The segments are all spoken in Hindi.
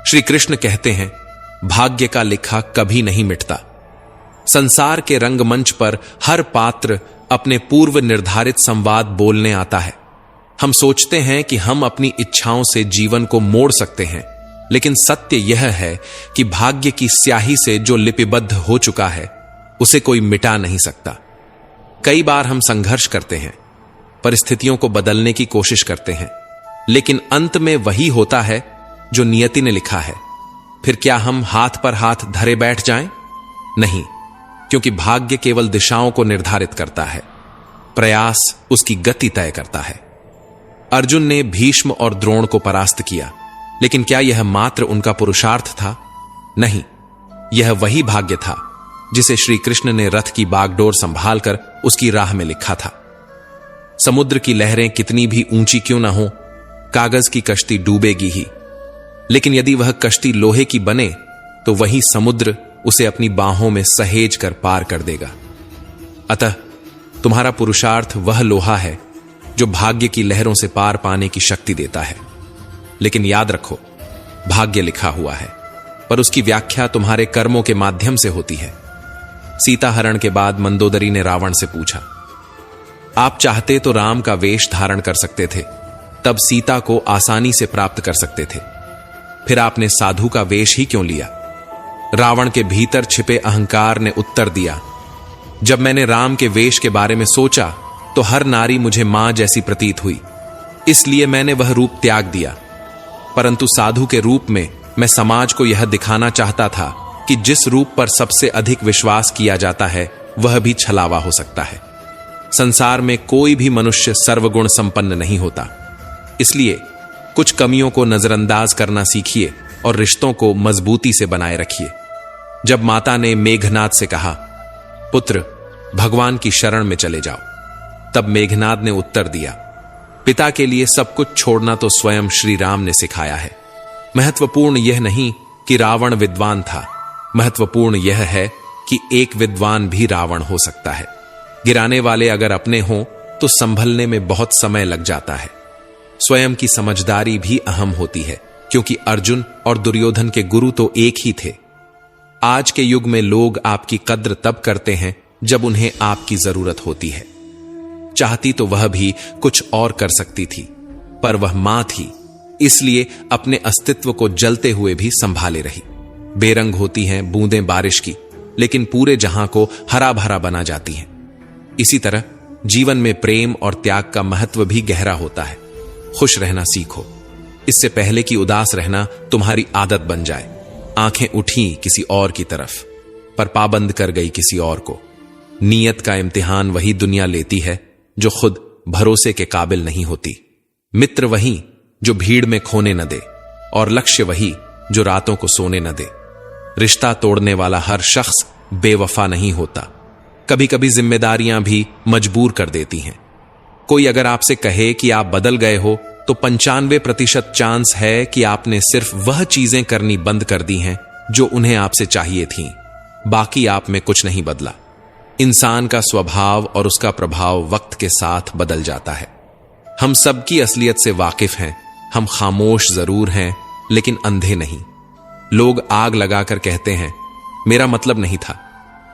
श्री कृष्ण कहते हैं, भाग्य का लिखा कभी नहीं मिटता। संसार के रंगमंच पर हर पात्र अपने पूर्व निर्धारित संवाद बोलने आता है। हम सोचते हैं कि हम अपनी इच्छाओं से जीवन को मोड़ सकते हैं, लेकिन सत्य यह है कि भाग्य की स्याही से जो लिपिबद्ध हो चुका है उसे कोई मिटा नहीं सकता। कई बार हम संघर्ष करते हैं, परिस्थितियों को बदलने की कोशिश करते हैं, लेकिन अंत में वही होता है जो नियति ने लिखा है। फिर क्या हम हाथ पर हाथ धरे बैठ जाएं? नहीं, क्योंकि भाग्य केवल दिशाओं को निर्धारित करता है, प्रयास उसकी गति तय करता है। अर्जुन ने भीष्म और द्रोण को परास्त किया, लेकिन क्या यह मात्र उनका पुरुषार्थ था? नहीं, यह वही भाग्य था जिसे श्री कृष्ण ने रथ की बागडोर संभालकर उसकी राह में लिखा था। समुद्र की लहरें कितनी भी ऊंची क्यों ना हो, कागज की कश्ती डूबेगी ही, लेकिन यदि वह कश्ती लोहे की बने तो वही समुद्र उसे अपनी बाहों में सहेज कर पार कर देगा। अतः तुम्हारा पुरुषार्थ वह लोहा है जो भाग्य की लहरों से पार पाने की शक्ति देता है। लेकिन याद रखो, भाग्य लिखा हुआ है, पर उसकी व्याख्या तुम्हारे कर्मों के माध्यम से होती है। सीता हरण के बाद मंदोदरी ने रावण से पूछा, आप चाहते तो राम का वेश धारण कर सकते थे, तब सीता को आसानी से प्राप्त कर सकते थे, फिर आपने साधु का वेश ही क्यों लिया? रावण के भीतर छिपे अहंकार ने उत्तर दिया, जब मैंने राम के वेश के बारे में सोचा तो हर नारी मुझे मां जैसी प्रतीत हुई, इसलिए मैंने वह रूप त्याग दिया। परंतु साधु के रूप में मैं समाज को यह दिखाना चाहता था कि जिस रूप पर सबसे अधिक विश्वास किया जाता है वह भी छलावा हो सकता है। संसार में कोई भी मनुष्य सर्वगुण संपन्न नहीं होता, इसलिए कुछ कमियों को नजरअंदाज करना सीखिए और रिश्तों को मजबूती से बनाए रखिए। जब माता ने मेघनाद से कहा, पुत्र भगवान की शरण में चले जाओ, तब मेघनाद ने उत्तर दिया, पिता के लिए सब कुछ छोड़ना तो स्वयं श्री राम ने सिखाया है। महत्वपूर्ण यह नहीं कि रावण विद्वान था, महत्वपूर्ण यह है कि एक विद्वान भी रावण हो सकता है। गिराने वाले अगर अपने हों तो संभलने में बहुत समय लग जाता है। स्वयं की समझदारी भी अहम होती है, क्योंकि अर्जुन और दुर्योधन के गुरु तो एक ही थे। आज के युग में लोग आपकी कद्र तब करते हैं जब उन्हें आपकी जरूरत होती है। चाहती तो वह भी कुछ और कर सकती थी, पर वह मां थी, इसलिए अपने अस्तित्व को जलते हुए भी संभाले रही। बेरंग होती हैं बूंदें बारिश की, लेकिन पूरे जहां को हरा भरा बना जाती हैं। इसी तरह जीवन में प्रेम और त्याग का महत्व भी गहरा होता है। खुश रहना सीखो, इससे पहले कि उदास रहना तुम्हारी आदत बन जाए। आंखें उठी किसी और की तरफ, पर पाबंद कर गई किसी और को। नीयत का इम्तिहान वही दुनिया लेती है जो खुद भरोसे के काबिल नहीं होती। मित्र वही जो भीड़ में खोने न दे, और लक्ष्य वही जो रातों को सोने न दे। रिश्ता तोड़ने वाला हर शख्स बेवफा नहीं होता, कभी कभी जिम्मेदारियां भी मजबूर कर देती हैं। कोई अगर आपसे कहे कि आप बदल गए हो, तो 95% चांस है कि आपने सिर्फ वह चीजें करनी बंद कर दी हैं जो उन्हें आपसे चाहिए थीं। बाकी आप में कुछ नहीं बदला। इंसान का स्वभाव और उसका प्रभाव वक्त के साथ बदल जाता है। हम सबकी असलियत से वाकिफ हैं, हम खामोश जरूर हैं लेकिन अंधे नहीं। लोग आग लगाकर कहते हैं, मेरा मतलब नहीं था।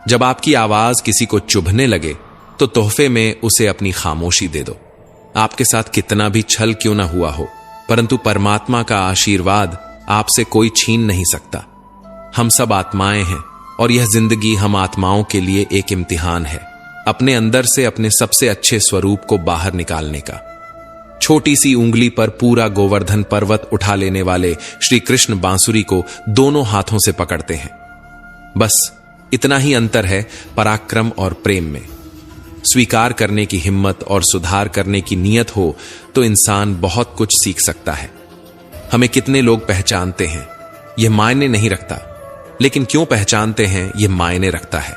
जब आपकी आवाज किसी को चुभने लगे तो तोहफे में उसे अपनी खामोशी दे दो। आपके साथ कितना भी छल क्यों ना हुआ हो, परंतु परमात्मा का आशीर्वाद आपसे कोई छीन नहीं सकता। हम सब आत्माएं हैं और यह जिंदगी हम आत्माओं के लिए एक इम्तिहान है, अपने अंदर से अपने सबसे अच्छे स्वरूप को बाहर निकालने का। छोटी सी उंगली पर पूरा गोवर्धन पर्वत उठा लेने वाले श्री कृष्ण बांसुरी को दोनों हाथों से पकड़ते हैं। बस इतना ही अंतर है पराक्रम और प्रेम में। स्वीकार करने की हिम्मत और सुधार करने की नीयत हो तो इंसान बहुत कुछ सीख सकता है। हमें कितने लोग पहचानते हैं यह मायने नहीं रखता, लेकिन क्यों पहचानते हैं यह मायने रखता है।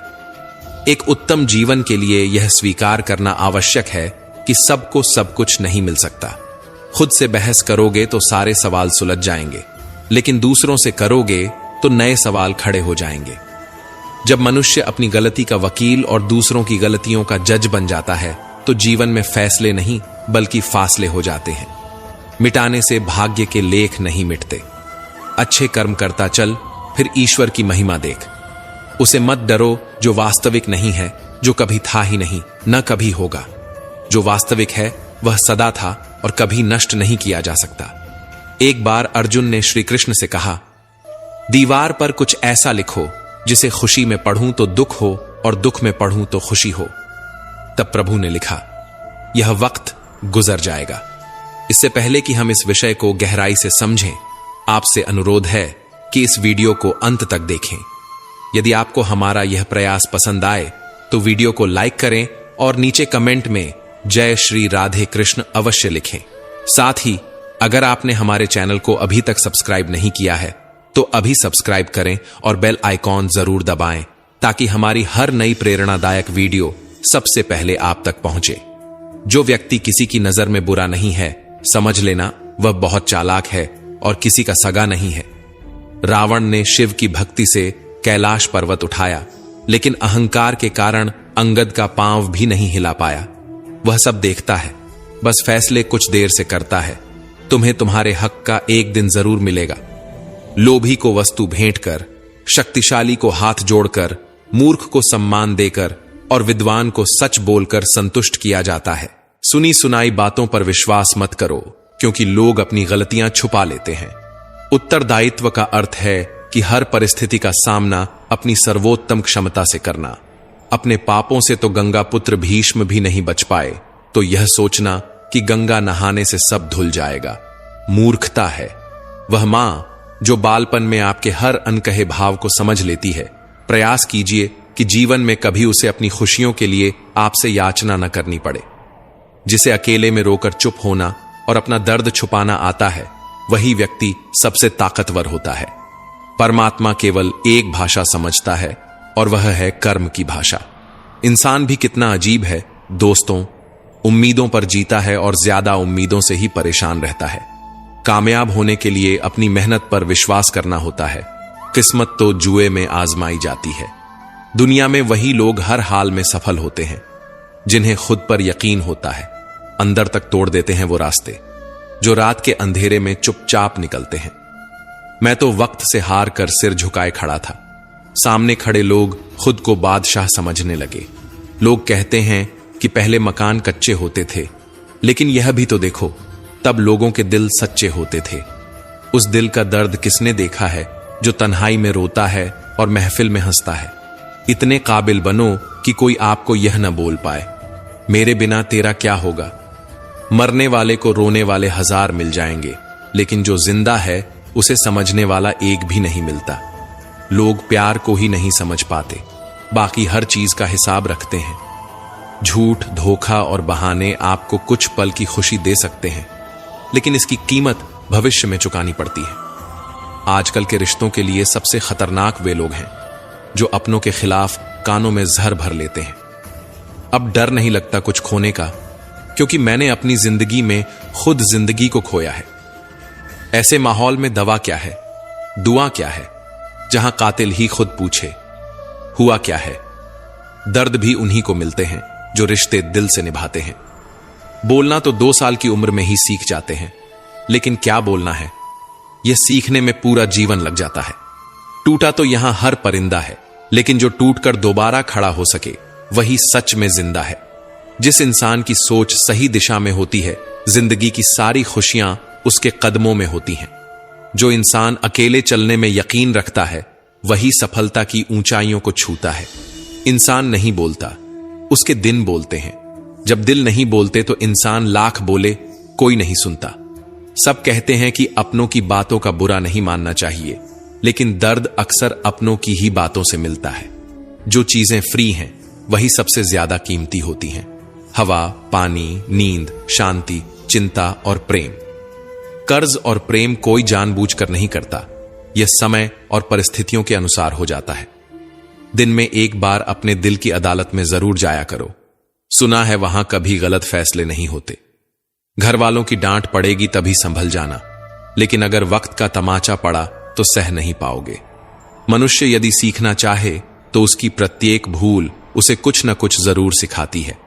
एक उत्तम जीवन के लिए यह स्वीकार करना आवश्यक है कि सबको सब कुछ नहीं मिल सकता। खुद से बहस करोगे तो सारे सवाल सुलझ जाएंगे, लेकिन दूसरों से करोगे तो नए सवाल खड़े हो जाएंगे। जब मनुष्य अपनी गलती का वकील और दूसरों की गलतियों का जज बन जाता है तो जीवन में फैसले नहीं बल्कि फासले हो जाते हैं। मिटाने से भाग्य के लेख नहीं मिटते। अच्छे कर्म करता चल, फिर ईश्वर की महिमा देख। उसे मत डरो जो वास्तविक नहीं है, जो कभी था ही नहीं, न कभी होगा। जो वास्तविक है वह सदा था और कभी नष्ट नहीं किया जा सकता। एक बार अर्जुन ने श्री कृष्ण से कहा, दीवार पर कुछ ऐसा लिखो जिसे खुशी में पढ़ूं तो दुख हो और दुख में पढ़ूं तो खुशी हो। तब प्रभु ने लिखा, यह वक्त गुजर जाएगा। इससे पहले कि हम इस विषय को गहराई से समझें, आपसे अनुरोध है कि इस वीडियो को अंत तक देखें। यदि आपको हमारा यह प्रयास पसंद आए तो वीडियो को लाइक करें और नीचे कमेंट में जय श्री राधे कृष्ण अवश्य लिखें। साथ ही अगर आपने हमारे चैनल को अभी तक सब्सक्राइब नहीं किया है तो अभी सब्सक्राइब करें और बेल आइकॉन जरूर दबाएं ताकि हमारी हर नई प्रेरणादायक वीडियो सबसे पहले आप तक पहुंचे। जो व्यक्ति किसी की नजर में बुरा नहीं है, समझ लेना वह बहुत चालाक है और किसी का सगा नहीं है। रावण ने शिव की भक्ति से कैलाश पर्वत उठाया, लेकिन अहंकार के कारण अंगद का पांव भी नहीं हिला पाया। वह सब देखता है, बस फैसले कुछ देर से करता है। तुम्हें तुम्हारे हक का एक दिन जरूर मिलेगा। लोभी को वस्तु भेंट कर, शक्तिशाली को हाथ जोड़कर, मूर्ख को सम्मान देकर और विद्वान को सच बोलकर संतुष्ट किया जाता है। सुनी सुनाई बातों पर विश्वास मत करो, क्योंकि लोग अपनी गलतियां छुपा लेते हैं। उत्तरदायित्व का अर्थ है कि हर परिस्थिति का सामना अपनी सर्वोत्तम क्षमता से करना। अपने पापों से तो गंगा पुत्र भीष्म भी नहीं बच पाए, तो यह सोचना कि गंगा नहाने से सब धुल जाएगा, मूर्खता है। वह मां जो बालपन में आपके हर अनकहे भाव को समझ लेती है, प्रयास कीजिए कि जीवन में कभी उसे अपनी खुशियों के लिए आपसे याचना न करनी पड़े। जिसे अकेले में रोकर चुप होना और अपना दर्द छुपाना आता है, वही व्यक्ति सबसे ताकतवर होता है। परमात्मा केवल एक भाषा समझता है और वह है कर्म की भाषा। इंसान भी कितना अजीब है दोस्तों, उम्मीदों पर जीता है और ज्यादा उम्मीदों से ही परेशान रहता है। कामयाब होने के लिए अपनी मेहनत पर विश्वास करना होता है। किस्मत तो जुए में आजमाई जाती है। दुनिया में वही लोग हर हाल में सफल होते हैं जिन्हें खुद पर यकीन होता है। अंदर तक तोड़ देते हैं वो रास्ते जो रात के अंधेरे में चुपचाप निकलते हैं। मैं तो वक्त से हार कर सिर झुकाए खड़ा था। सामने खड़े लोग खुद को बादशाह समझने लगे। लोग कहते हैं कि पहले मकान कच्चे होते थे, लेकिन यह भी तो देखो, तब लोगों के दिल सच्चे होते थे। उस दिल का दर्द किसने देखा है जो तन्हाई में रोता है और महफिल में हंसता है। इतने काबिल बनो कि कोई आपको यह न बोल पाए, मेरे बिना तेरा क्या होगा। मरने वाले को रोने वाले 1000 मिल जाएंगे, लेकिन जो जिंदा है उसे समझने वाला एक भी नहीं मिलता। लोग प्यार को ही नहीं समझ पाते, बाकी हर चीज का हिसाब रखते हैं। झूठ, धोखा और बहाने आपको कुछ पल की खुशी दे सकते हैं, लेकिन इसकी कीमत भविष्य में चुकानी पड़ती है। आजकल के रिश्तों के लिए सबसे खतरनाक वे लोग हैं जो अपनों के खिलाफ कानों में जहर भर लेते हैं। अब डर नहीं लगता कुछ खोने का, क्योंकि मैंने अपनी जिंदगी में खुद जिंदगी को खोया है। ऐसे माहौल में दवा क्या है, दुआ क्या है, जहां कातिल ही खुद पूछे हुआ क्या है। दर्द भी उन्हीं को मिलते हैं जो रिश्ते दिल से निभाते हैं। बोलना तो 2 साल की उम्र में ही सीख जाते हैं, लेकिन क्या बोलना है, यह सीखने में पूरा जीवन लग जाता है। टूटा तो यहां हर परिंदा है, लेकिन जो टूटकर दोबारा खड़ा हो सके वही सच में जिंदा है। जिस इंसान की सोच सही दिशा में होती है, जिंदगी की सारी खुशियां उसके कदमों में होती हैं। जो इंसान अकेले चलने में यकीन रखता है, वही सफलता की ऊंचाइयों को छूता है। इंसान नहीं बोलता, उसके दिन बोलते हैं। जब दिल नहीं बोलते तो इंसान लाख बोले, कोई नहीं सुनता। सब कहते हैं कि अपनों की बातों का बुरा नहीं मानना चाहिए, लेकिन दर्द अक्सर अपनों की ही बातों से मिलता है। जो चीजें फ्री हैं वही सबसे ज्यादा कीमती होती हैं। हवा, पानी, नींद, शांति, चिंता और प्रेम। कर्ज और प्रेम कोई जानबूझकर नहीं करता, यह समय और परिस्थितियों के अनुसार हो जाता है। दिन में एक बार अपने दिल की अदालत में जरूर जाया करो। सुना है वहां कभी गलत फैसले नहीं होते। घर वालों की डांट पड़ेगी तभी संभल जाना, लेकिन अगर वक्त का तमाचा पड़ा तो सह नहीं पाओगे। मनुष्य यदि सीखना चाहे तो उसकी प्रत्येक भूल उसे कुछ न कुछ जरूर सिखाती है।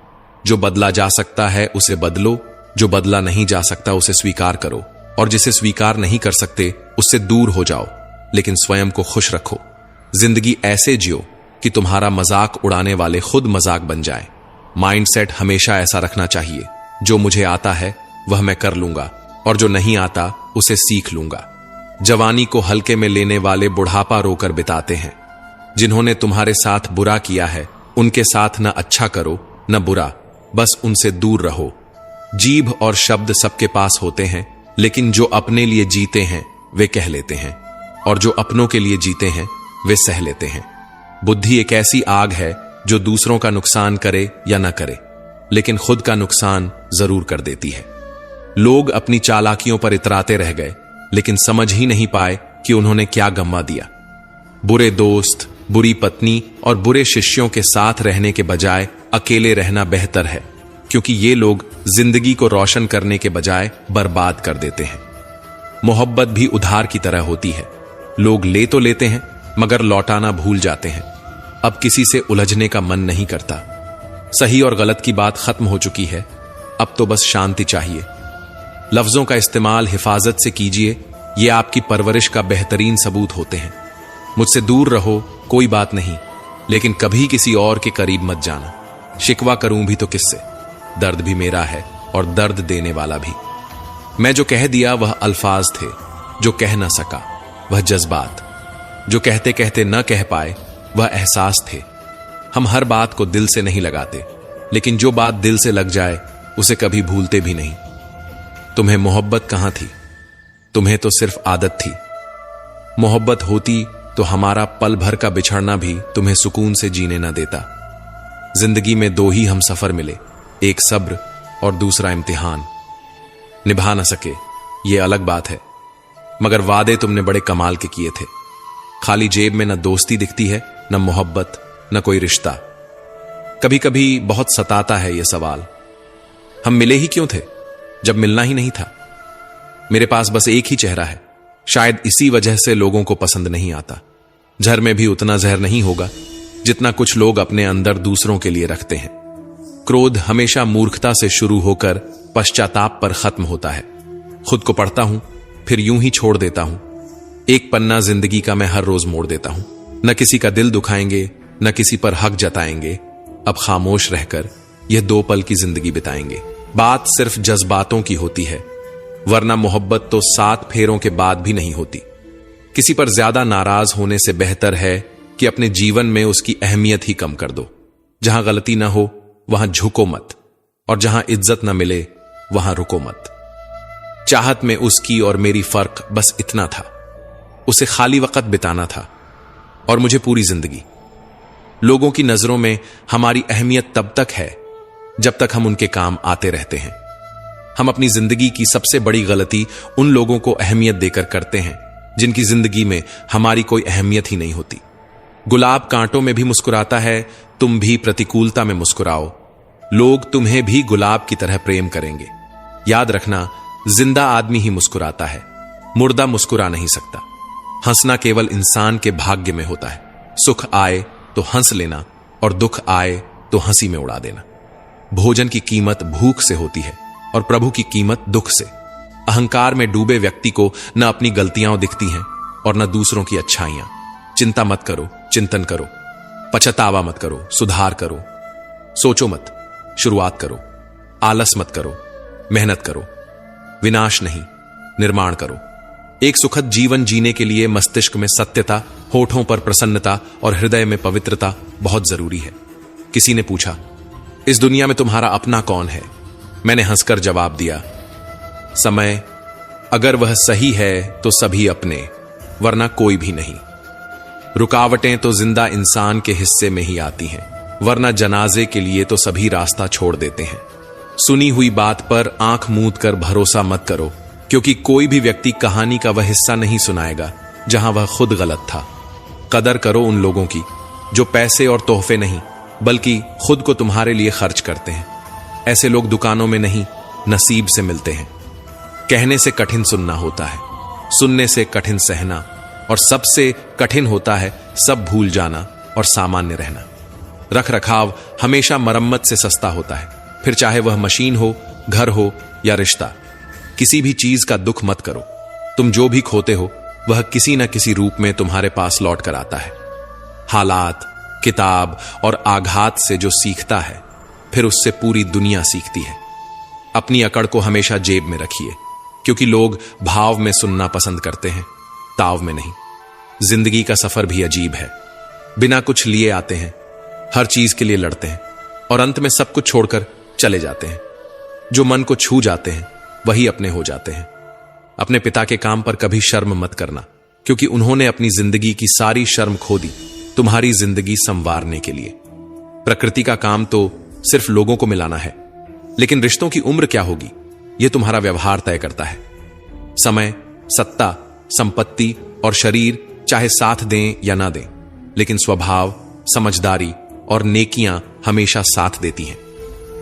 जो बदला जा सकता है उसे बदलो, जो बदला नहीं जा सकता उसे स्वीकार करो। और जिसे स्वीकार नहीं कर सकते उससे दूर हो जाओ, लेकिन स्वयं को खुश रखो। जिंदगी ऐसे जियो कि तुम्हारा मजाक उड़ाने वाले खुद मजाक बन जाए। माइंडसेट हमेशा ऐसा रखना चाहिए, जो मुझे आता है वह मैं कर लूंगा और जो नहीं आता उसे सीख लूंगा। जवानी को हल्के में लेने वाले बुढ़ापा रोकर बिताते हैं। जिन्होंने तुम्हारे साथ बुरा किया है उनके साथ न अच्छा करो न बुरा, बस उनसे दूर रहो। जीभ और शब्द सबके पास होते हैं, लेकिन जो अपने लिए जीते हैं वे कह लेते हैं, और जो अपनों के लिए जीते हैं वे सह लेते हैं। बुद्धि एक ऐसी आग है जो दूसरों का नुकसान करे या न करे, लेकिन खुद का नुकसान जरूर कर देती है। लोग अपनी चालाकियों पर इतराते रह गए, लेकिन समझ ही नहीं पाए कि उन्होंने क्या गंवा दिया। बुरे दोस्त, बुरी पत्नी और बुरे शिष्यों के साथ रहने के बजाय अकेले रहना बेहतर है, क्योंकि ये लोग जिंदगी को रोशन करने के बजाय बर्बाद कर देते हैं। मोहब्बत भी उधार की तरह होती है। लोग ले तो लेते हैं मगर लौटाना भूल जाते हैं। अब किसी से उलझने का मन नहीं करता। सही और गलत की बात खत्म हो चुकी है, अब तो बस शांति चाहिए। लफ्जों का इस्तेमाल हिफाजत से कीजिए, ये आपकी परवरिश का बेहतरीन सबूत होते हैं। मुझसे दूर रहो कोई बात नहीं, लेकिन कभी किसी और के करीब मत जाना। शिकवा करूं भी तो किससे? दर्द भी मेरा है और दर्द देने वाला भी। मैं जो कह दिया वह अल्फाज थे, जो कह ना सका वह जज्बात, जो कहते कहते न कह पाए वह एहसास थे। हम हर बात को दिल से नहीं लगाते, लेकिन जो बात दिल से लग जाए उसे कभी भूलते भी नहीं। तुम्हें मोहब्बत कहां थी? तुम्हें तो सिर्फ आदत थी। मोहब्बत होती तो हमारा पल भर का बिछड़ना भी तुम्हें सुकून से जीने न देता। जिंदगी में दो ही हम सफर मिले, एक सब्र और दूसरा इम्तिहान। निभा न सके ये अलग बात है, मगर वादे तुमने बड़े कमाल के किए थे। खाली जेब में न दोस्ती दिखती है, न मोहब्बत, न कोई रिश्ता। कभी कभी बहुत सताता है यह सवाल, हम मिले ही क्यों थे जब मिलना ही नहीं था? मेरे पास बस एक ही चेहरा है, शायद इसी वजह से लोगों को पसंद नहीं आता। झर में भी उतना जहर नहीं होगा जितना कुछ लोग अपने अंदर दूसरों के लिए रखते हैं। क्रोध हमेशा मूर्खता से शुरू होकर पश्चाताप पर खत्म होता है। खुद को पढ़ता हूं, फिर यूं ही छोड़ देता हूं। एक पन्ना जिंदगी का मैं हर रोज मोड़ देता हूं। न किसी का दिल दुखाएंगे, न किसी पर हक जताएंगे। अब खामोश रहकर यह 2 पल की जिंदगी बिताएंगे। बात सिर्फ जज्बातों की होती है, वरना मोहब्बत तो 7 फेरों के बाद भी नहीं होती। किसी पर ज्यादा नाराज होने से बेहतर है कि अपने जीवन में उसकी अहमियत ही कम कर दो। जहां गलती ना हो वहां झुको मत, और जहां इज्जत ना मिले वहां रुको मत। चाहत में उसकी और मेरी फर्क बस इतना था, उसे खाली वक्त बिताना था और मुझे पूरी जिंदगी। लोगों की नजरों में हमारी अहमियत तब तक है जब तक हम उनके काम आते रहते हैं। हम अपनी जिंदगी की सबसे बड़ी गलती उन लोगों को अहमियत देकर करते हैं जिनकी जिंदगी में हमारी कोई अहमियत ही नहीं होती। गुलाब कांटों में भी मुस्कुराता है, तुम भी प्रतिकूलता में मुस्कुराओ, लोग तुम्हें भी गुलाब की तरह प्रेम करेंगे। याद रखना, जिंदा आदमी ही मुस्कुराता है, मुर्दा मुस्कुरा नहीं सकता। हंसना केवल इंसान के भाग्य में होता है। सुख आए तो हंस लेना और दुख आए तो हंसी में उड़ा देना। भोजन की कीमत भूख से होती है और प्रभु की कीमत दुख से। अहंकार में डूबे व्यक्ति को न अपनी गलतियां दिखती हैं और न दूसरों की अच्छाइयां। चिंता मत करो, चिंतन करो, पछतावा मत करो, सुधार करो। सोचो मत, शुरुआत करो। आलस मत करो, मेहनत करो। विनाश नहीं, निर्माण करो। एक सुखद जीवन जीने के लिए मस्तिष्क में सत्यता, होठों पर प्रसन्नता और हृदय में पवित्रता बहुत जरूरी है। किसी ने पूछा, इस दुनिया में तुम्हारा अपना कौन है? मैंने हंसकर जवाब दिया, समय। अगर वह सही है तो सभी अपने, वरना कोई भी नहीं। रुकावटें तो जिंदा इंसान के हिस्से में ही आती हैं, वरना जनाजे के लिए तो सभी रास्ता छोड़ देते हैं। सुनी हुई बात पर आंख मूंद कर भरोसा मत करो, क्योंकि कोई भी व्यक्ति कहानी का वह हिस्सा नहीं सुनाएगा जहां वह खुद गलत था। कदर करो उन लोगों की जो पैसे और तोहफे नहीं बल्कि खुद को तुम्हारे लिए खर्च करते हैं। ऐसे लोग दुकानों में नहीं, नसीब से मिलते हैं। कहने से कठिन सुनना होता है, सुनने से कठिन सहना, और सबसे कठिन होता है सब भूल जाना और सामान्य रहना। रख रखाव हमेशा मरम्मत से सस्ता होता है, फिर चाहे वह मशीन हो, घर हो या रिश्ता। किसी भी चीज का दुख मत करो। तुम जो भी खोते हो वह किसी न किसी रूप में तुम्हारे पास लौट कर आता है। हालात, किताब और आघात से जो सीखता है फिर उससे पूरी दुनिया सीखती है। अपनी अकड़ को हमेशा जेब में रखिए, क्योंकि लोग भाव में सुनना पसंद करते हैं, ताव में नहीं। जिंदगी का सफर भी अजीब है। बिना कुछ लिए आते हैं, हर चीज के लिए लड़ते हैं और अंत में सब कुछ छोड़कर चले जाते हैं। जो मन को छू जाते हैं वही अपने हो जाते हैं। अपने पिता के काम पर कभी शर्म मत करना, क्योंकि उन्होंने अपनी जिंदगी की सारी शर्म खो दी तुम्हारी जिंदगी संवारने के लिए। प्रकृति का काम तो सिर्फ लोगों को मिलाना है, लेकिन रिश्तों की उम्र क्या होगी यह तुम्हारा व्यवहार तय करता है। समय, सत्ता, संपत्ति और शरीर चाहे साथ दें या ना दें, लेकिन स्वभाव, समझदारी और नेकियां हमेशा साथ देती हैं।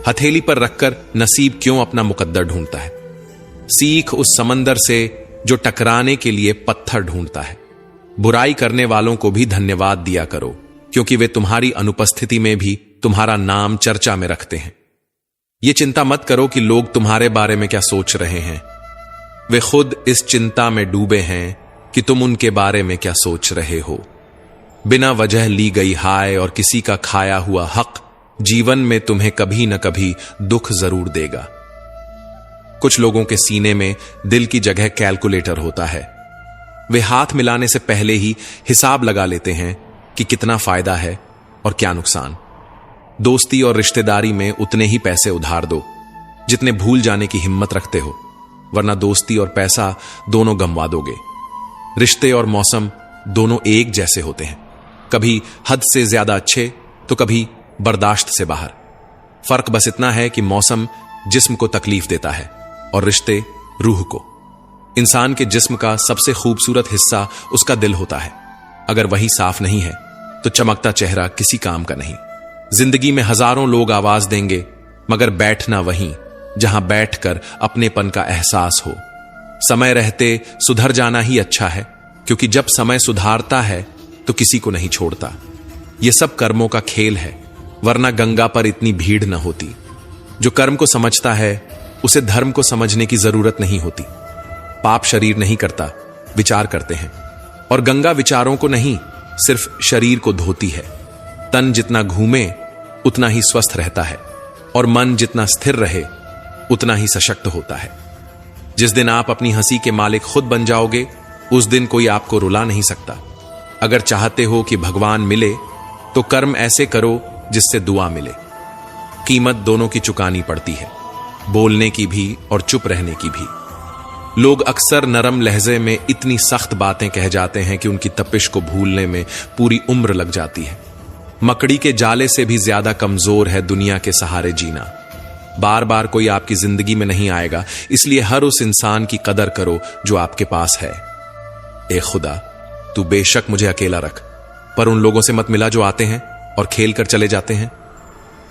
हथेली पर रखकर नसीब क्यों अपना मुकद्दर ढूंढता है। सीख उस समंदर से जो टकराने के लिए पत्थर ढूंढता है। बुराई करने वालों को भी धन्यवाद दिया करो, क्योंकि वे तुम्हारी अनुपस्थिति में भी तुम्हारा नाम चर्चा में रखते हैं। यह चिंता मत करो कि लोग तुम्हारे बारे में क्या सोच रहे हैं। वे खुद इस चिंता में डूबे हैं कि तुम उनके बारे में क्या सोच रहे हो। बिना वजह ली गई हाय और किसी का खाया हुआ हक जीवन में तुम्हें कभी न कभी दुख जरूर देगा। कुछ लोगों के सीने में दिल की जगह कैलकुलेटर होता है। वे हाथ मिलाने से पहले ही हिसाब लगा लेते हैं कि कितना फायदा है और क्या नुकसान। दोस्ती और रिश्तेदारी में उतने ही पैसे उधार दो जितने भूल जाने की हिम्मत रखते हो, वरना दोस्ती और पैसा दोनों गंवा दोगे। रिश्ते और मौसम दोनों एक जैसे होते हैं, कभी हद से ज्यादा अच्छे तो कभी बर्दाश्त से बाहर। फर्क बस इतना है कि मौसम जिस्म को तकलीफ देता है और रिश्ते रूह को। इंसान के जिस्म का सबसे खूबसूरत हिस्सा उसका दिल होता है। अगर वही साफ नहीं है तो चमकता चेहरा किसी काम का नहीं। जिंदगी में हजारों लोग आवाज देंगे, मगर बैठना वहीं जहां बैठकर अपनेपन का एहसास हो। समय रहते सुधर जाना ही अच्छा है, क्योंकि जब समय सुधारता है तो किसी को नहीं छोड़ता। यह सब कर्मों का खेल है, वरना गंगा पर इतनी भीड़ न होती। जो कर्म को समझता है उसे धर्म को समझने की जरूरत नहीं होती। पाप शरीर नहीं करता, विचार करते हैं, और गंगा विचारों को नहीं सिर्फ शरीर को धोती है। तन जितना घूमे उतना ही स्वस्थ रहता है, और मन जितना स्थिर रहे उतना ही सशक्त होता है। जिस दिन आप अपनी हंसी के मालिक खुद बन जाओगे, उस दिन कोई आपको रुला नहीं सकता। अगर चाहते हो कि भगवान मिले तो कर्म ऐसे करो जिससे दुआ मिले। कीमत दोनों की चुकानी पड़ती है, बोलने की भी और चुप रहने की भी। लोग अक्सर नरम लहजे में इतनी सख्त बातें कह जाते हैं कि उनकी तपिश को भूलने में पूरी उम्र लग जाती है। मकड़ी के जाले से भी ज्यादा कमजोर है दुनिया के सहारे जीना। बार बार कोई आपकी जिंदगी में नहीं आएगा, इसलिए हर उस इंसान की कदर करो जो आपके पास है। ए खुदा, तू बेशक मुझे अकेला रख, पर उन लोगों से मत मिला जो आते हैं और खेल कर चले जाते हैं।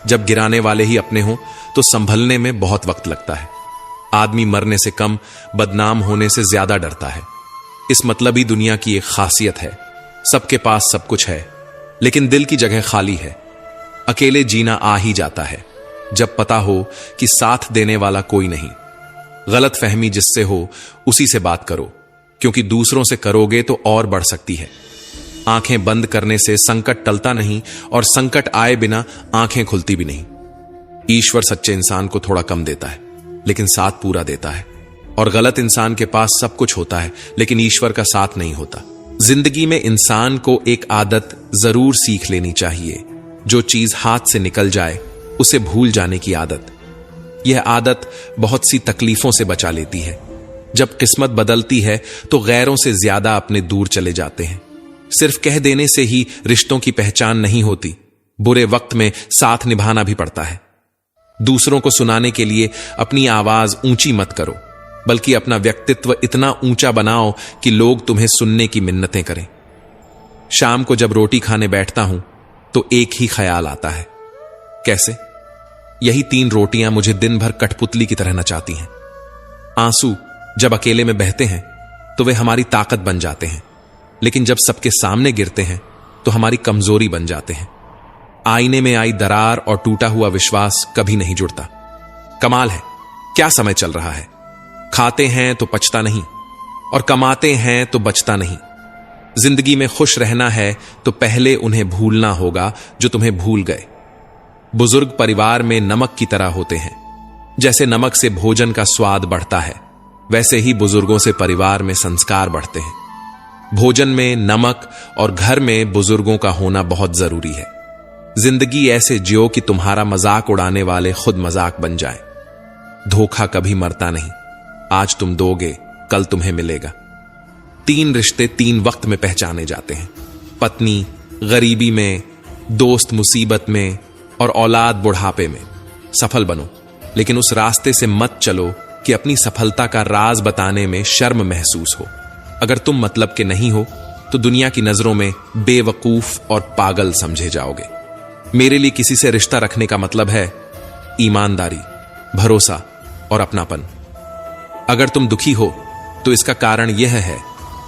जब गिराने वाले ही अपने हों तो संभलने में बहुत वक्त लगता है। आदमी मरने से कम बदनाम होने से ज्यादा डरता है। इस मतलबी दुनिया की एक खासियत है, सबके पास सब कुछ है, लेकिन दिल की जगह खाली है। अकेले जीना आ ही जाता है जब पता हो कि साथ देने वाला कोई नहीं। गलत फहमी जिससे हो उसी से बात करो, क्योंकि दूसरों से करोगे तो और बढ़ सकती है। आंखें बंद करने से संकट टलता नहीं, और संकट आए बिना आंखें खुलती भी नहीं। ईश्वर सच्चे इंसान को थोड़ा कम देता है, लेकिन साथ पूरा देता है, और गलत इंसान के पास सब कुछ होता है, लेकिन ईश्वर का साथ नहीं होता। जिंदगी में इंसान को एक आदत जरूर सीख लेनी चाहिए। जो चीज हाथ से निकल जाए उसे भूल जाने की आदत। यह आदत बहुत सी तकलीफों से बचा लेती है। जब किस्मत बदलती है तो गैरों से ज्यादा अपने दूर चले जाते हैं। सिर्फ कह देने से ही रिश्तों की पहचान नहीं होती, बुरे वक्त में साथ निभाना भी पड़ता है। दूसरों को सुनाने के लिए अपनी आवाज ऊंची मत करो, बल्कि अपना व्यक्तित्व इतना ऊंचा बनाओ कि लोग तुम्हें सुनने की मिन्नतें करें। शाम को जब रोटी खाने बैठता हूं तो एक ही ख्याल आता है, कैसे यही 3 रोटियां मुझे दिन भर कठपुतली की तरह नचाती हैं। आंसू जब अकेले में बहते हैं तो वे हमारी ताकत बन जाते हैं, लेकिन जब सबके सामने गिरते हैं तो हमारी कमजोरी बन जाते हैं। आईने में आई दरार और टूटा हुआ विश्वास कभी नहीं जुड़ता। कमाल है, क्या समय चल रहा है। खाते हैं तो पचता नहीं और कमाते हैं तो बचता नहीं। जिंदगी में खुश रहना है तो पहले उन्हें भूलना होगा जो तुम्हें भूल गए। बुजुर्ग परिवार में नमक की तरह होते हैं। जैसे नमक से भोजन का स्वाद बढ़ता है, वैसे ही बुजुर्गों से परिवार में संस्कार बढ़ते हैं। भोजन में नमक और घर में बुजुर्गों का होना बहुत जरूरी है। जिंदगी ऐसे जियो कि तुम्हारा मजाक उड़ाने वाले खुद मजाक बन जाएं। धोखा कभी मरता नहीं, आज तुम दोगे कल तुम्हें मिलेगा। 3 रिश्ते 3 वक्त में पहचाने जाते हैं, पत्नी गरीबी में, दोस्त मुसीबत में और औलाद बुढ़ापे में। सफल बनो, लेकिन उस रास्ते से मत चलो कि अपनी सफलता का राज बताने में शर्म महसूस हो। अगर तुम मतलब के नहीं हो तो दुनिया की नजरों में बेवकूफ और पागल समझे जाओगे। मेरे लिए किसी से रिश्ता रखने का मतलब है ईमानदारी, भरोसा और अपनापन। अगर तुम दुखी हो तो इसका कारण यह है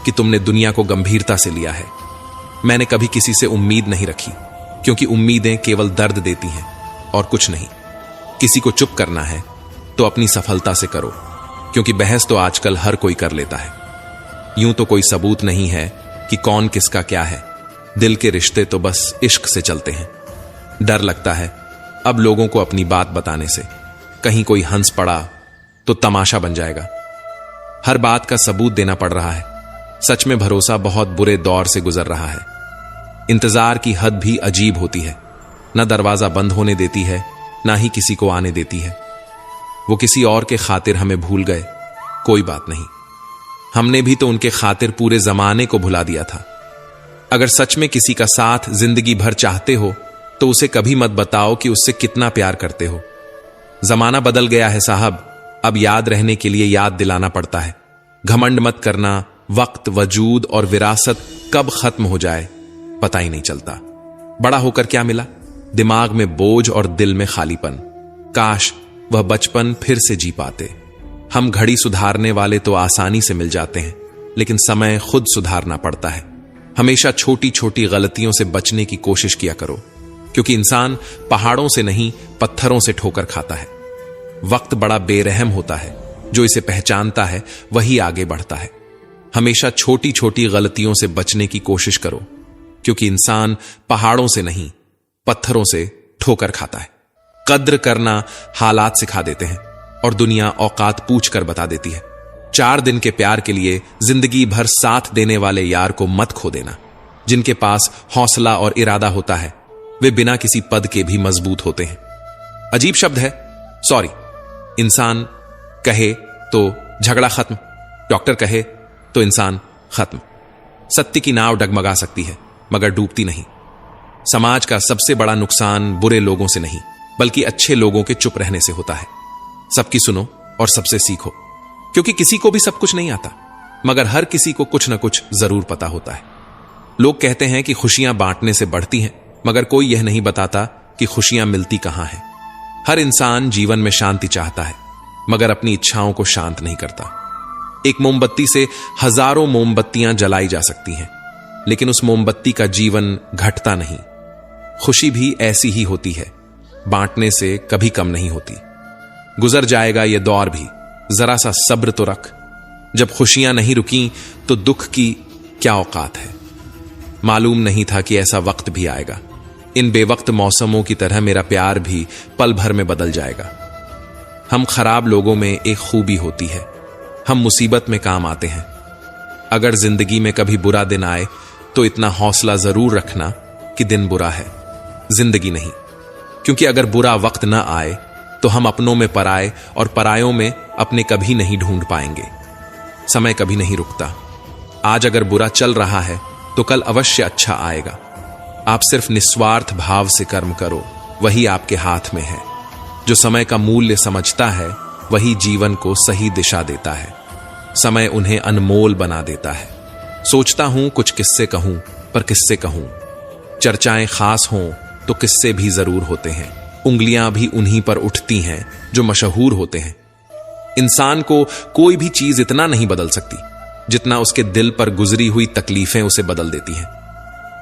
कि तुमने दुनिया को गंभीरता से लिया है। मैंने कभी किसी से उम्मीद नहीं रखी, क्योंकि उम्मीदें केवल दर्द देती हैं और कुछ नहीं। किसी को चुप करना है तो अपनी सफलता से करो, क्योंकि बहस तो आजकल हर कोई कर लेता है। यूं तो कोई सबूत नहीं है कि कौन किसका क्या है। दिल के रिश्ते तो बस इश्क से चलते हैं। डर लगता है अब लोगों को अपनी बात बताने से, कहीं कोई हंस पड़ा तो तमाशा बन जाएगा। हर बात का सबूत देना पड़ रहा है। सच में भरोसा बहुत बुरे दौर से गुजर रहा है। इंतजार की हद भी अजीब होती है, न दरवाजा बंद होने देती है, ना ही किसी को आने देती है। वो किसी और के खातिर हमें भूल गए, कोई बात नहीं, हमने भी तो उनके खातिर पूरे जमाने को भुला दिया था। अगर सच में किसी का साथ जिंदगी भर चाहते हो तो उसे कभी मत बताओ कि उससे कितना प्यार करते हो। जमाना बदल गया है साहब, अब याद रहने के लिए याद दिलाना पड़ता है। घमंड मत करना, वक्त, वजूद और विरासत कब खत्म हो जाए पता ही नहीं चलता। बड़ा होकर क्या मिला? दिमाग में बोझ और दिल में खालीपन। काश वह बचपन फिर से जी पाते। हम घड़ी सुधारने वाले तो आसानी से मिल जाते हैं, लेकिन समय खुद सुधारना पड़ता है। हमेशा छोटी छोटी गलतियों से बचने की कोशिश किया करो, क्योंकि इंसान पहाड़ों से नहीं पत्थरों से ठोकर खाता है। वक्त बड़ा बेरहम होता है, जो इसे पहचानता है वही आगे बढ़ता है। हमेशा छोटी छोटी गलतियों से बचने की कोशिश करो, क्योंकि इंसान पहाड़ों से नहीं पत्थरों से ठोकर खाता है। कद्र करना हालात सिखा देते हैं और दुनिया औकात पूछ कर बता देती है। 4 दिन के प्यार के लिए जिंदगी भर साथ देने वाले यार को मत खो देना। जिनके पास हौसला और इरादा होता है वे बिना किसी पद के भी मजबूत होते हैं। अजीब शब्द है, सॉरी। इंसान कहे तो झगड़ा खत्म, डॉक्टर कहे तो इंसान खत्म। सत्य की नाव डगमगा सकती है मगर डूबती नहीं। समाज का सबसे बड़ा नुकसान बुरे लोगों से नहीं, बल्कि अच्छे लोगों के चुप रहने से होता है। सबकी सुनो और सबसे सीखो, क्योंकि किसी को भी सब कुछ नहीं आता, मगर हर किसी को कुछ ना कुछ जरूर पता होता है। लोग कहते हैं कि खुशियां बांटने से बढ़ती हैं, मगर कोई यह नहीं बताता कि खुशियां मिलती कहां हैं। हर इंसान जीवन में शांति चाहता है, मगर अपनी इच्छाओं को शांत नहीं करता। एक मोमबत्ती से हजारों मोमबत्तियां जलाई जा सकती हैं, लेकिन उस मोमबत्ती का जीवन घटता नहीं। खुशी भी ऐसी ही होती है, बांटने से कभी कम नहीं होती। गुजर जाएगा ये दौर भी, जरा सा सब्र तो रख। जब खुशियां नहीं रुकी तो दुख की क्या औकात है। मालूम नहीं था कि ऐसा वक्त भी आएगा। इन बेवक्त मौसमों की तरह मेरा प्यार भी पल भर में बदल जाएगा। हम खराब लोगों में एक खूबी होती है, हम मुसीबत में काम आते हैं। अगर जिंदगी में कभी बुरा दिन आए तो इतना हौसला जरूर रखना कि दिन बुरा है, जिंदगी नहीं। क्योंकि अगर बुरा वक्त न आए तो हम अपनों में पराए और परायों में अपने कभी नहीं ढूंढ पाएंगे। समय कभी नहीं रुकता। आज अगर बुरा चल रहा है तो कल अवश्य अच्छा आएगा। आप सिर्फ निस्वार्थ भाव से कर्म करो, वही आपके हाथ में है। जो समय का मूल्य समझता है वही जीवन को सही दिशा देता है। समय उन्हें अनमोल बना देता है। सोचता हूं कुछ किस्से कहूं, पर किस्से कहूं। चर्चाएं खास हों तो किस्से भी जरूर होते हैं। उंगलियां भी उन्हीं पर उठती हैं जो मशहूर होते हैं। इंसान को कोई भी चीज इतना नहीं बदल सकती जितना उसके दिल पर गुजरी हुई तकलीफें उसे बदल देती हैं।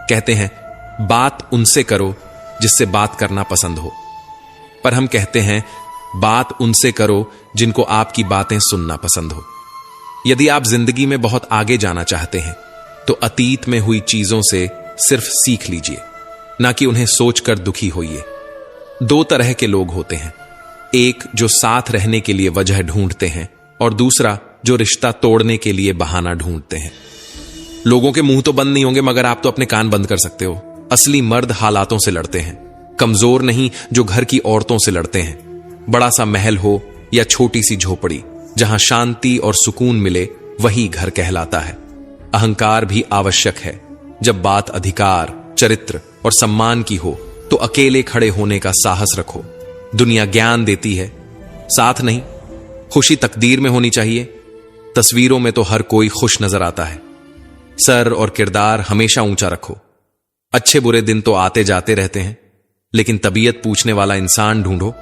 कहते हैं बात उनसे करो जिससे बात करना पसंद हो, पर हम कहते हैं बात उनसे करो जिनको आपकी बातें सुनना पसंद हो। यदि आप जिंदगी में बहुत आगे जाना चाहते हैं तो अतीत में हुई चीजों से सिर्फ सीख लीजिए, ना कि उन्हें सोचकर दुखी होइए। दो तरह के लोग होते हैं, एक जो साथ रहने के लिए वजह ढूंढते हैं और दूसरा जो रिश्ता तोड़ने के लिए बहाना ढूंढते हैं। लोगों के मुंह तो बंद नहीं होंगे, मगर आप तो अपने कान बंद कर सकते हो। असली मर्द हालातों से लड़ते हैं, कमजोर नहीं जो घर की औरतों से लड़ते हैं। बड़ा सा महल हो या छोटी सी झोपड़ी, जहां शांति और सुकून मिले वही घर कहलाता है। अहंकार भी आवश्यक है। जब बात अधिकार, चरित्र और सम्मान की हो तो अकेले खड़े होने का साहस रखो। दुनिया ज्ञान देती है, साथ नहीं। खुशी तकदीर में होनी चाहिए। तस्वीरों में तो हर कोई खुश नजर आता है। सर और किरदार हमेशा ऊंचा रखो। अच्छे बुरे दिन तो आते जाते रहते हैं, लेकिन तबीयत पूछने वाला इंसान ढूंढो।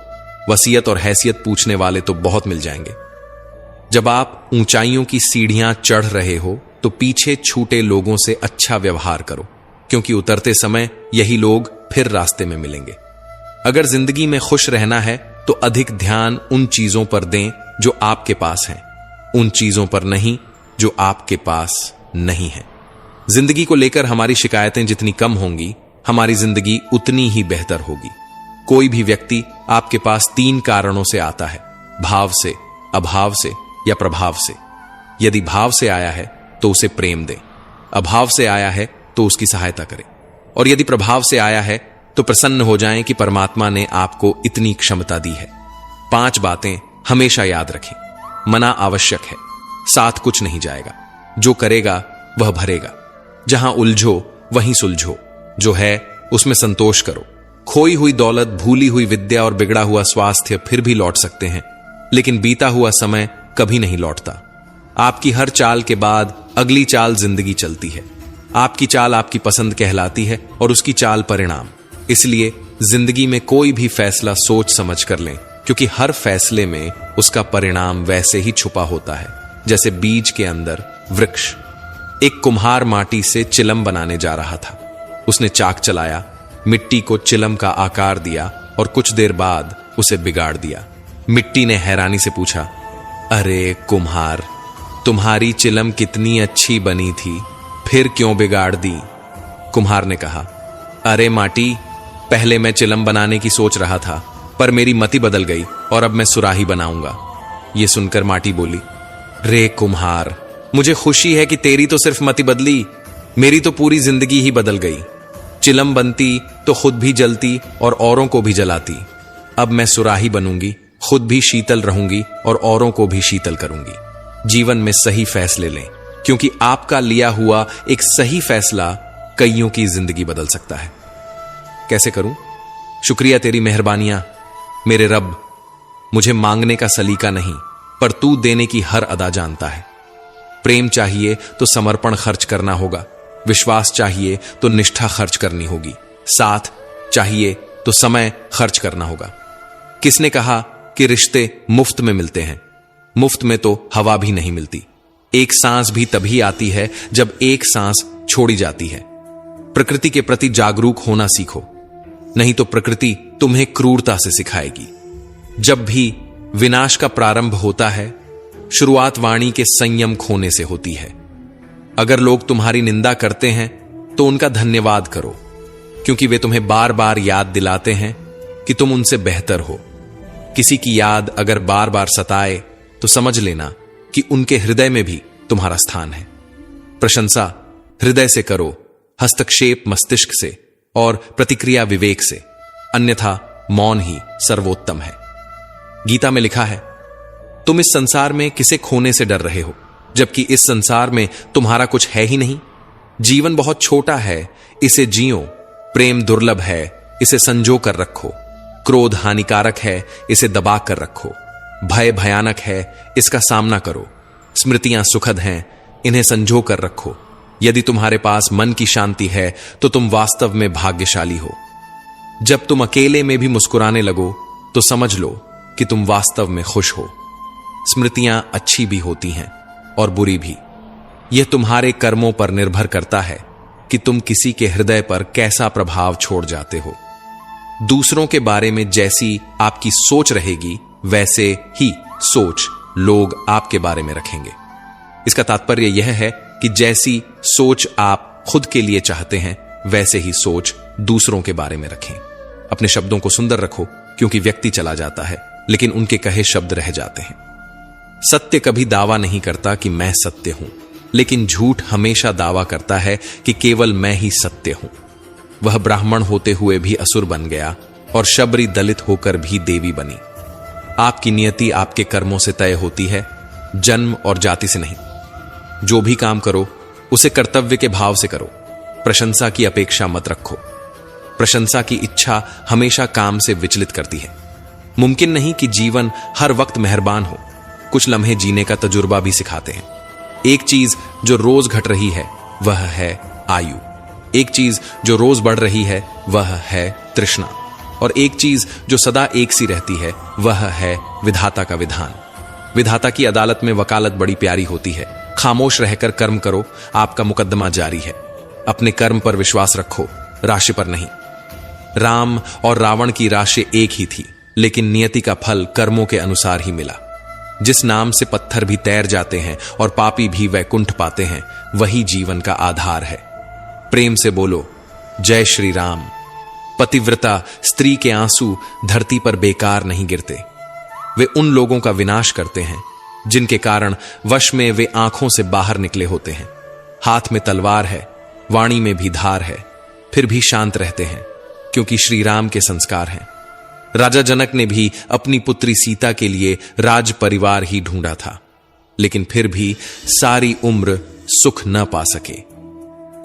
वसीयत और हैसियत पूछने वाले तो बहुत मिल जाएंगे। जब आप ऊंचाइयों की सीढ़ियां चढ़ रहे हो तो पीछे छूटे लोगों से अच्छा व्यवहार करो, क्योंकि उतरते समय यही लोग फिर रास्ते में मिलेंगे। अगर जिंदगी में खुश रहना है तो अधिक ध्यान उन चीजों पर दें जो आपके पास हैं, उन चीजों पर नहीं जो आपके पास नहीं है। जिंदगी को लेकर हमारी शिकायतें जितनी कम होंगी, हमारी जिंदगी उतनी ही बेहतर होगी। कोई भी व्यक्ति आपके पास 3 कारणों से आता है, भाव से, अभाव से या प्रभाव से। यदि भाव से आया है तो उसे प्रेम दें, अभाव से आया है तो उसकी सहायता करें, और यदि प्रभाव से आया है तो प्रसन्न हो जाएं कि परमात्मा ने आपको इतनी क्षमता दी है। 5 बातें हमेशा याद रखें। मना आवश्यक है, साथ कुछ नहीं जाएगा। जो करेगा वह भरेगा। जहां उलझो वहीं सुलझो। जो है उसमें संतोष करो। खोई हुई दौलत, भूली हुई विद्या और बिगड़ा हुआ स्वास्थ्य फिर भी लौट सकते हैं, लेकिन बीता हुआ समय कभी नहीं लौटता। आपकी हर चाल के बाद अगली चाल जिंदगी चलती है। आपकी चाल आपकी पसंद कहलाती है और उसकी चाल परिणाम। इसलिए जिंदगी में कोई भी फैसला सोच समझ कर लें, क्योंकि हर फैसले में उसका परिणाम वैसे ही छुपा होता है जैसे बीज के अंदर वृक्ष। एक कुम्हार माटी से चिलम बनाने जा रहा था। उसने चाक चलाया, मिट्टी को चिलम का आकार दिया और कुछ देर बाद उसे बिगाड़ दिया। मिट्टी ने हैरानी से पूछा, अरे कुम्हार, तुम्हारी चिलम कितनी अच्छी बनी थी, फिर क्यों बिगाड़ दी? कुम्हार ने कहा, अरे माटी, पहले मैं चिलम बनाने की सोच रहा था, पर मेरी मति बदल गई और अब मैं सुराही बनाऊंगा। यह सुनकर माटी बोली, रे कुम्हार, मुझे खुशी है कि तेरी तो सिर्फ मति बदली, मेरी तो पूरी जिंदगी ही बदल गई। चिलम बनती तो खुद भी जलती और औरों को भी जलाती। अब मैं सुराही बनूंगी, खुद भी शीतल रहूंगी और औरों को भी शीतल करूंगी। जीवन में सही फैसले लें, क्योंकि आपका लिया हुआ एक सही फैसला कईयों की जिंदगी बदल सकता है। कैसे करूं? शुक्रिया तेरी मेहरबानियां मेरे रब। मुझे मांगने का सलीका नहीं, पर तू देने की हर अदा जानता है। प्रेम चाहिए तो समर्पण खर्च करना होगा। विश्वास चाहिए तो निष्ठा खर्च करनी होगी। साथ चाहिए तो समय खर्च करना होगा। किसने कहा कि रिश्ते मुफ्त में मिलते हैं? मुफ्त में तो हवा भी नहीं मिलती। एक सांस भी तभी आती है जब एक सांस छोड़ी जाती है। प्रकृति के प्रति जागरूक होना सीखो, नहीं तो प्रकृति तुम्हें क्रूरता से सिखाएगी। जब भी विनाश का प्रारंभ होता है, शुरुआत वाणी के संयम खोने से होती है। अगर लोग तुम्हारी निंदा करते हैं तो उनका धन्यवाद करो, क्योंकि वे तुम्हें बार बार याद दिलाते हैं कि तुम उनसे बेहतर हो। किसी की याद अगर बार बार सताए तो समझ लेना कि उनके हृदय में भी तुम्हारा स्थान है। प्रशंसा हृदय से करो, हस्तक्षेप मस्तिष्क से और प्रतिक्रिया विवेक से, अन्यथा मौन ही सर्वोत्तम है। गीता में लिखा है, तुम इस संसार में किसे खोने से डर रहे हो, जबकि इस संसार में तुम्हारा कुछ है ही नहीं। जीवन बहुत छोटा है, इसे जियो। प्रेम दुर्लभ है, इसे संजो कर रखो। क्रोध हानिकारक है, इसे दबा कर रखो। भय भयानक है, इसका सामना करो। स्मृतियां सुखद हैं, इन्हें संजो कर रखो। यदि तुम्हारे पास मन की शांति है तो तुम वास्तव में भाग्यशाली हो। जब तुम अकेले में भी मुस्कुराने लगो तो समझ लो कि तुम वास्तव में खुश हो। स्मृतियां अच्छी भी होती हैं और बुरी भी। यह तुम्हारे कर्मों पर निर्भर करता है कि तुम किसी के हृदय पर कैसा प्रभाव छोड़ जाते हो। दूसरों के बारे में जैसी आपकी सोच रहेगी, वैसे ही सोच लोग आपके बारे में रखेंगे। इसका तात्पर्य यह है कि जैसी सोच आप खुद के लिए चाहते हैं, वैसे ही सोच दूसरों के बारे में रखें। अपने शब्दों को सुंदर रखो, क्योंकि व्यक्ति चला जाता है, लेकिन उनके कहे शब्द रह जाते हैं। सत्य कभी दावा नहीं करता कि मैं सत्य हूं, लेकिन झूठ हमेशा दावा करता है कि केवल मैं ही सत्य हूं। वह ब्राह्मण होते हुए भी असुर बन गया और शबरी दलित होकर भी देवी बनी। आपकी नियति आपके कर्मों से तय होती है, जन्म और जाति से नहीं। जो भी काम करो उसे कर्तव्य के भाव से करो। प्रशंसा की अपेक्षा मत रखो। प्रशंसा की इच्छा हमेशा काम से विचलित करती है। मुमकिन नहीं कि जीवन हर वक्त मेहरबान हो। कुछ लम्हे जीने का तजुर्बा भी सिखाते हैं। एक चीज जो रोज घट रही है वह है आयु। एक चीज जो रोज बढ़ रही है वह है तृष्णा। और एक चीज जो सदा एक सी रहती है वह है विधाता का विधान। विधाता की अदालत में वकालत बड़ी प्यारी होती है। खामोश रहकर कर्म करो, आपका मुकदमा जारी है। अपने कर्म पर विश्वास रखो, राशि पर नहीं। राम और रावण की राशि एक ही थी, लेकिन नियति का फल कर्मों के अनुसार ही मिला। जिस नाम से पत्थर भी तैर जाते हैं और पापी भी वैकुंठ पाते हैं, वही जीवन का आधार है। प्रेम से बोलो जय श्री राम। पतिव्रता स्त्री के आंसू धरती पर बेकार नहीं गिरते। वे उन लोगों का विनाश करते हैं जिनके कारण वश में वे आंखों से बाहर निकले होते हैं। हाथ में तलवार है, वाणी में भी धार है, फिर भी शांत रहते हैं, क्योंकि श्री राम के संस्कार हैं। राजा जनक ने भी अपनी पुत्री सीता के लिए राज परिवार ही ढूंढा था, लेकिन फिर भी सारी उम्र सुख न पा सके।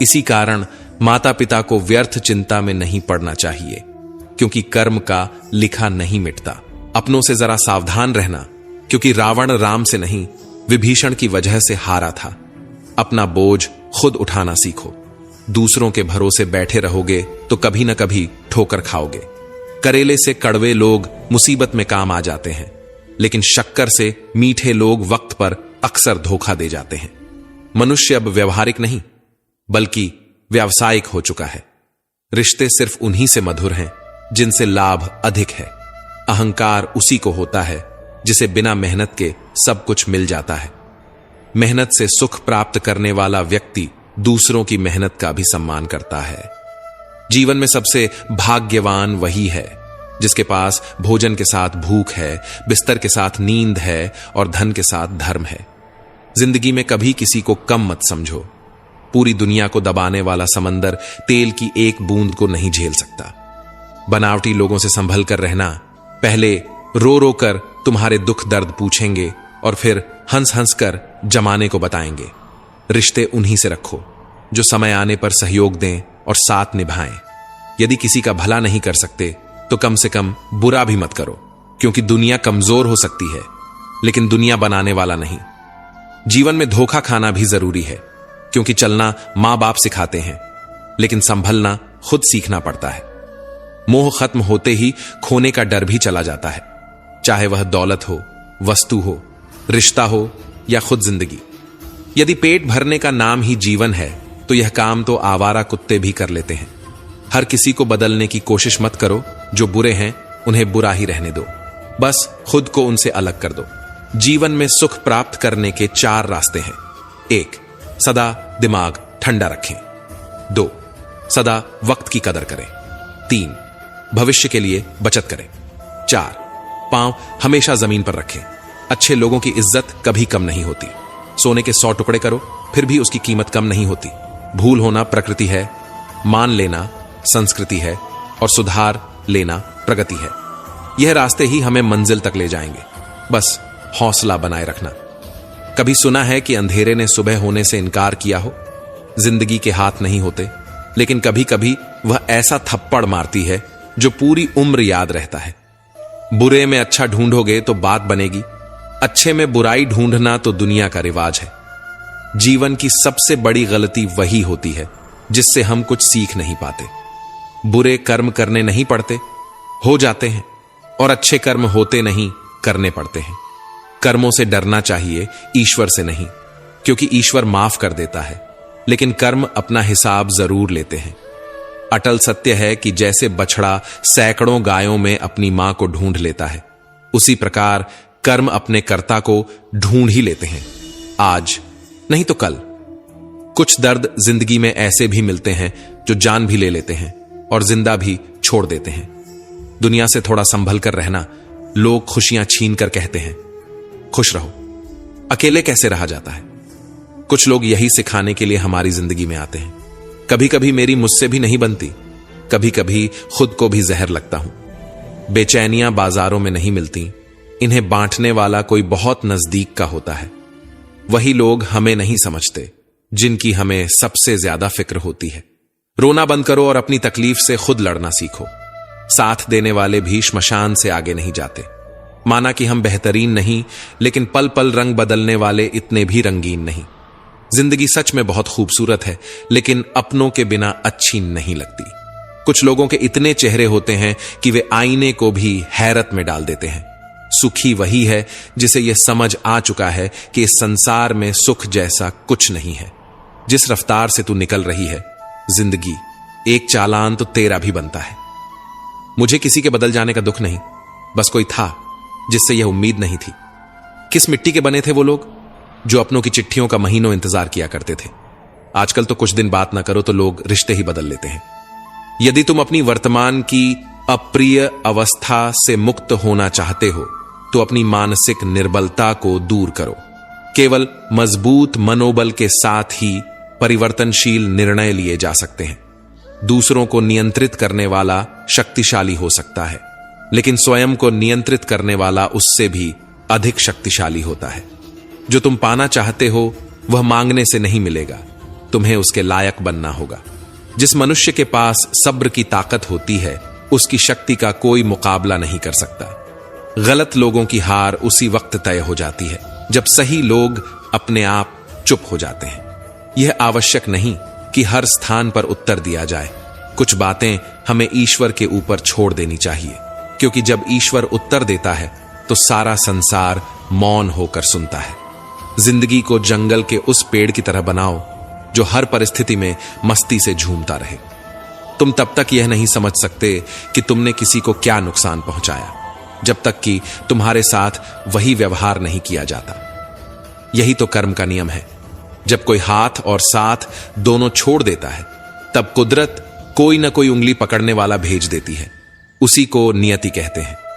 इसी कारण माता पिता को व्यर्थ चिंता में नहीं पड़ना चाहिए, क्योंकि कर्म का लिखा नहीं मिटता। अपनों से जरा सावधान रहना, क्योंकि रावण राम से नहीं विभीषण की वजह से हारा था। अपना बोझ खुद उठाना सीखो। दूसरों के भरोसे बैठे रहोगे तो कभी न कभी ठोकर खाओगे। करेले से कड़वे लोग मुसीबत में काम आ जाते हैं, लेकिन शक्कर से मीठे लोग वक्त पर अक्सर धोखा दे जाते हैं। मनुष्य अब व्यवहारिक नहीं बल्कि व्यावसायिक हो चुका है। रिश्ते सिर्फ उन्हीं से मधुर हैं जिनसे लाभ अधिक है। अहंकार उसी को होता है जिसे बिना मेहनत के सब कुछ मिल जाता है। मेहनत से सुख प्राप्त करने वाला व्यक्ति दूसरों की मेहनत का भी सम्मान करता है। जीवन में सबसे भाग्यवान वही है जिसके पास भोजन के साथ भूख है, बिस्तर के साथ नींद है और धन के साथ धर्म है। जिंदगी में कभी किसी को कम मत समझो। पूरी दुनिया को दबाने वाला समंदर तेल की एक बूंद को नहीं झेल सकता। बनावटी लोगों से संभल कर रहना। पहले रो रो कर तुम्हारे दुख दर्द पूछेंगे और फिर हंस हंस कर जमाने को बताएंगे। रिश्ते उन्हीं से रखो जो समय आने पर सहयोग दें और साथ निभाएं। यदि किसी का भला नहीं कर सकते तो कम से कम बुरा भी मत करो, क्योंकि दुनिया कमजोर हो सकती है लेकिन दुनिया बनाने वाला नहीं। जीवन में धोखा खाना भी जरूरी है, क्योंकि चलना मां बाप सिखाते हैं, लेकिन संभलना खुद सीखना पड़ता है। मोह खत्म होते ही खोने का डर भी चला जाता है, चाहे वह दौलत हो, वस्तु हो, रिश्ता हो या खुद जिंदगी। यदि पेट भरने का नाम ही जीवन है तो यह काम तो आवारा कुत्ते भी कर लेते हैं। हर किसी को बदलने की कोशिश मत करो। जो बुरे हैं उन्हें बुरा ही रहने दो, बस खुद को उनसे अलग कर दो। जीवन में सुख प्राप्त करने के 4 रास्ते हैं। 1. सदा दिमाग ठंडा रखें। 2. सदा वक्त की कदर करें। 3. भविष्य के लिए बचत करें। 4. पांव हमेशा जमीन पर रखें। अच्छे लोगों की इज्जत कभी कम नहीं होती। सोने के 100 टुकड़े करो फिर भी उसकी कीमत कम नहीं होती। भूल होना प्रकृति है, मान लेना संस्कृति है और सुधार लेना प्रगति है। यह रास्ते ही हमें मंजिल तक ले जाएंगे, बस हौसला बनाए रखना। कभी सुना है कि अंधेरे ने सुबह होने से इनकार किया हो? जिंदगी के हाथ नहीं होते, लेकिन कभी कभी वह ऐसा थप्पड़ मारती है जो पूरी उम्र याद रहता है। बुरे में अच्छा ढूंढोगे तो बात बनेगी, अच्छे में बुराई ढूंढना तो दुनिया का रिवाज है। जीवन की सबसे बड़ी गलती वही होती है जिससे हम कुछ सीख नहीं पाते। बुरे कर्म करने नहीं पड़ते, हो जाते हैं, और अच्छे कर्म होते नहीं, करने पड़ते हैं। कर्मों से डरना चाहिए, ईश्वर से नहीं, क्योंकि ईश्वर माफ कर देता है, लेकिन कर्म अपना हिसाब जरूर लेते हैं। अटल सत्य है कि जैसे बछड़ा सैकड़ों गायों में अपनी मां को ढूंढ लेता है, उसी प्रकार कर्म अपने कर्ता को ढूंढ ही लेते हैं, आज नहीं तो कल। कुछ दर्द जिंदगी में ऐसे भी मिलते हैं जो जान भी ले लेते हैं और जिंदा भी छोड़ देते हैं। दुनिया से थोड़ा संभल कर रहना, लोग खुशियां छीन कर कहते हैं खुश रहो। अकेले कैसे रहा जाता है? कुछ लोग यही सिखाने के लिए हमारी जिंदगी में आते हैं। कभी कभी मेरी मुझसे भी नहीं बनती, कभी कभी खुद को भी जहर लगता हूं। बेचैनियां बाजारों में नहीं मिलती, इन्हें बांटने वाला कोई बहुत नजदीक का होता है। वही लोग हमें नहीं समझते जिनकी हमें सबसे ज्यादा फिक्र होती है। रोना बंद करो और अपनी तकलीफ से खुद लड़ना सीखो। साथ देने वाले भी श्मशान से आगे नहीं जाते। माना कि हम बेहतरीन नहीं, लेकिन पल पल रंग बदलने वाले इतने भी रंगीन नहीं। जिंदगी सच में बहुत खूबसूरत है, लेकिन अपनों के बिना अच्छी नहीं लगती। कुछ लोगों के इतने चेहरे होते हैं कि वे आईने को भी हैरत में डाल देते हैं। सुखी वही है जिसे यह समझ आ चुका है कि इस संसार में सुख जैसा कुछ नहीं है। जिस रफ्तार से तू निकल रही है जिंदगी, एक चालान तो तेरा भी बनता है। मुझे किसी के बदल जाने का दुख नहीं, बस कोई था जिससे यह उम्मीद नहीं थी। किस मिट्टी के बने थे वो लोग जो अपनों की चिट्ठियों का महीनों इंतजार किया करते थे। आजकल तो कुछ दिन बात ना करो तो लोग रिश्ते ही बदल लेते हैं। यदि तुम अपनी वर्तमान की अप्रिय अवस्था से मुक्त होना चाहते हो तो अपनी मानसिक निर्बलता को दूर करो। केवल मजबूत मनोबल के साथ ही परिवर्तनशील निर्णय लिए जा सकते हैं। दूसरों को नियंत्रित करने वाला शक्तिशाली हो सकता है, लेकिन स्वयं को नियंत्रित करने वाला उससे भी अधिक शक्तिशाली होता है। जो तुम पाना चाहते हो वह मांगने से नहीं मिलेगा, तुम्हें उसके लायक बनना होगा। जिस मनुष्य के पास सब्र की ताकत होती है उसकी शक्ति का कोई मुकाबला नहीं कर सकता। गलत लोगों की हार उसी वक्त तय हो जाती है जब सही लोग अपने आप चुप हो जाते हैं। यह आवश्यक नहीं कि हर स्थान पर उत्तर दिया जाए। कुछ बातें हमें ईश्वर के ऊपर छोड़ देनी चाहिए, क्योंकि जब ईश्वर उत्तर देता है तो सारा संसार मौन होकर सुनता है। जिंदगी को जंगल के उस पेड़ की तरह बनाओ जो हर परिस्थिति में मस्ती से झूमता रहे। तुम तब तक यह नहीं समझ सकते कि तुमने किसी को क्या नुकसान पहुंचाया जब तक कि तुम्हारे साथ वही व्यवहार नहीं किया जाता। यही तो कर्म का नियम है। जब कोई हाथ और साथ दोनों छोड़ देता है तब कुदरत कोई ना कोई उंगली पकड़ने वाला भेज देती है। उसी को नियति कहते हैं।